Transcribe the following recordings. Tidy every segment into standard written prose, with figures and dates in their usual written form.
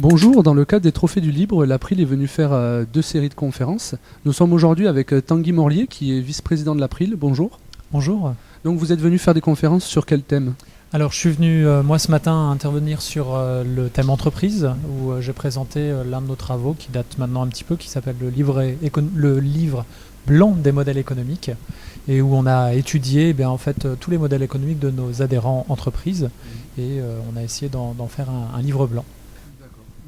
Bonjour, dans le cadre des Trophées du Libre, l'April est venu faire 2 séries de conférences. Nous sommes aujourd'hui avec Tanguy Morlier, qui est vice-président de l'April. Bonjour. Bonjour. Donc vous êtes venu faire des conférences sur quel thème ? Alors je suis venu moi ce matin intervenir sur le thème entreprise où j'ai présenté l'un de nos travaux qui date maintenant un petit peu, qui s'appelle le livre blanc des modèles économiques et où on a étudié en fait tous les modèles économiques de nos adhérents entreprises et on a essayé d'en faire un livre blanc.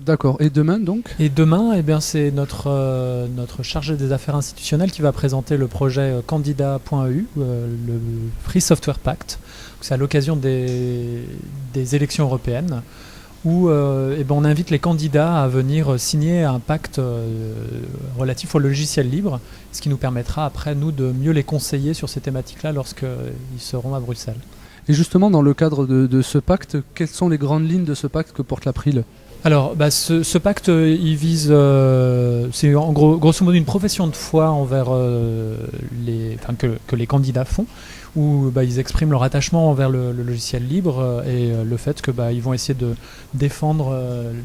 D'accord. Et demain donc ? Et demain, c'est notre chargé des affaires institutionnelles qui va présenter le projet candidat.eu, le Free Software Pact. C'est à l'occasion des élections européennes où on invite les candidats à venir signer un pacte relatif au logiciel libre, ce qui nous permettra après, nous, de mieux les conseiller sur ces thématiques-là lorsqu'ils seront à Bruxelles. Et justement, dans le cadre de ce pacte, quelles sont les grandes lignes de ce pacte que porte l'April ? Alors, ce pacte, il vise, c'est en gros, grosso modo une profession de foi envers que les candidats font, où ils expriment leur attachement envers le logiciel libre et le fait qu'ils vont essayer de défendre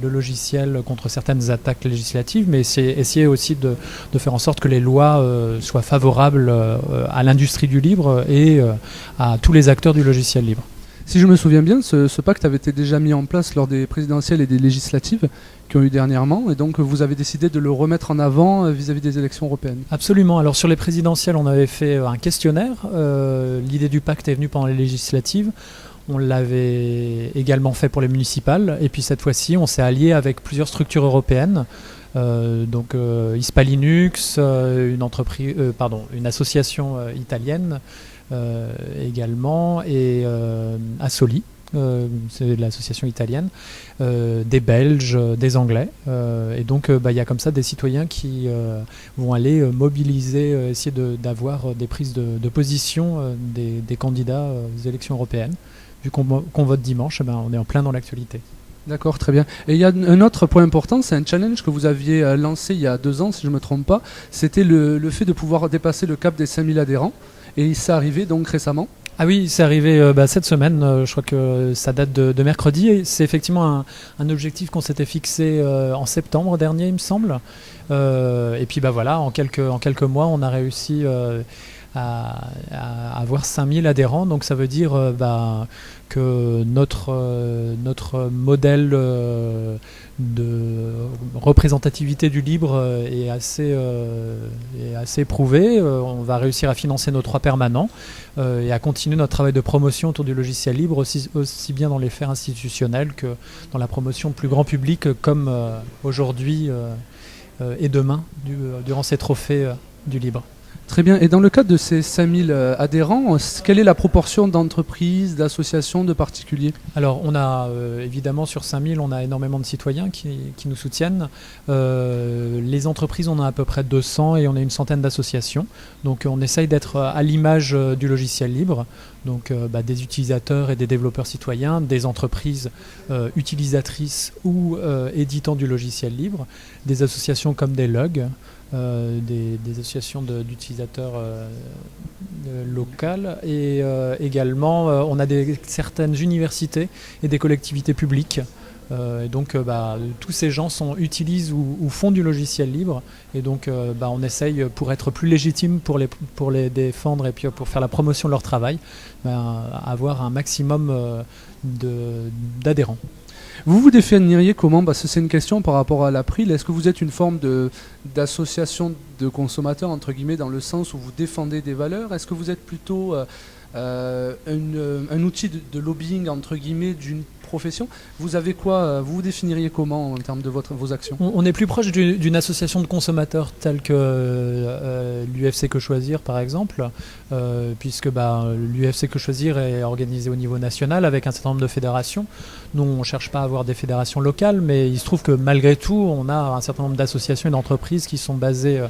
le logiciel contre certaines attaques législatives, mais c'est essayer aussi de faire en sorte que les lois soient favorables à l'industrie du libre et à tous les acteurs du logiciel libre. Si je me souviens bien, ce pacte avait été déjà mis en place lors des présidentielles et des législatives qui ont eu dernièrement, et donc vous avez décidé de le remettre en avant vis-à-vis des élections européennes. Absolument. Alors sur les présidentielles, on avait fait un questionnaire. L'idée du pacte est venue pendant les législatives. On l'avait également fait pour les municipales, et puis cette fois-ci, on s'est allié avec plusieurs structures européennes. Hispalinux, une association italienne également, et Assoli, c'est l'association italienne, des Belges, des Anglais, et donc il y a comme ça des citoyens qui vont aller mobiliser, essayer d'avoir des prises de position des candidats aux élections européennes. Vu qu'on vote dimanche, on est en plein dans l'actualité. D'accord, très bien. Et il y a un autre point important, c'est un challenge que vous aviez lancé il y a 2 ans, si je ne me trompe pas. C'était le fait de pouvoir dépasser le cap des 5000 adhérents. Et c'est arrivé donc récemment ? Ah oui, c'est arrivé cette semaine, je crois que ça date de mercredi. Et c'est effectivement un objectif qu'on s'était fixé en septembre dernier, il me semble. Et puis en quelques mois, on a réussi à avoir 5000 adhérents. Donc ça veut dire que notre modèle de représentativité du libre est assez prouvé. On va réussir à financer nos 3 permanents et à continuer notre travail de promotion autour du logiciel libre, aussi bien dans les sphères institutionnelles que dans la promotion plus grand public, comme aujourd'hui et demain durant ces trophées du libre. Très bien. Et dans le cadre de ces 5000 adhérents, quelle est la proportion d'entreprises, d'associations, de particuliers ? Alors, on a évidemment sur 5000, on a énormément de citoyens qui nous soutiennent. Les entreprises, on a à peu près 200 et on a une centaine d'associations. Donc, on essaye d'être à l'image du logiciel libre. Donc, des utilisateurs et des développeurs citoyens, des entreprises utilisatrices ou éditant du logiciel libre, des associations comme des LUG. Des associations d'utilisateurs locales et également on a certaines universités et des collectivités publiques et donc tous ces gens utilisent ou font du logiciel libre et donc on essaye pour être plus légitime pour les défendre et puis pour faire la promotion de leur travail avoir un maximum d'adhérents. Vous vous définiriez comment ? C'est une question par rapport à l'April. Est-ce que vous êtes une forme d'association de consommateurs, entre guillemets, dans le sens où vous défendez des valeurs ? Est-ce que vous êtes plutôt un outil de lobbying, entre guillemets, d'une profession ? Vous avez quoi ? Vous vous définiriez comment en termes de vos actions ? On est plus proche d'une association de consommateurs telle que l'UFC Que Choisir, par exemple, puisque l'UFC Que Choisir est organisé au niveau national avec un certain nombre de fédérations. Nous, on ne cherche pas à avoir des fédérations locales, mais il se trouve que malgré tout, on a un certain nombre d'associations et d'entreprises qui sont basées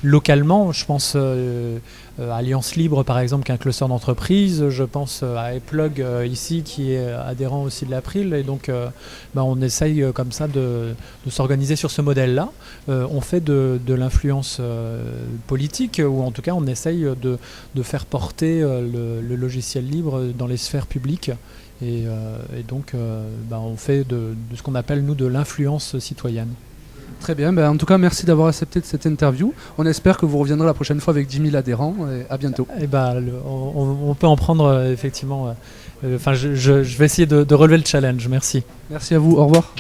localement. Je pense à Alliance Libre, par exemple, qui est un cluster d'entreprises. Je pense à Eplug, ici, qui est adhérent aussi de l'April. April, et donc on essaye comme ça de s'organiser sur ce modèle-là. On fait de l'influence politique, ou en tout cas on essaye de faire porter le logiciel libre dans les sphères publiques. Et donc on fait de ce qu'on appelle nous de l'influence citoyenne. Très bien, en tout cas merci d'avoir accepté cette interview. On espère que vous reviendrez la prochaine fois avec 10 000 adhérents, et à bientôt. On peut en prendre effectivement. Je vais essayer de relever le challenge. Merci. Merci à vous, au revoir.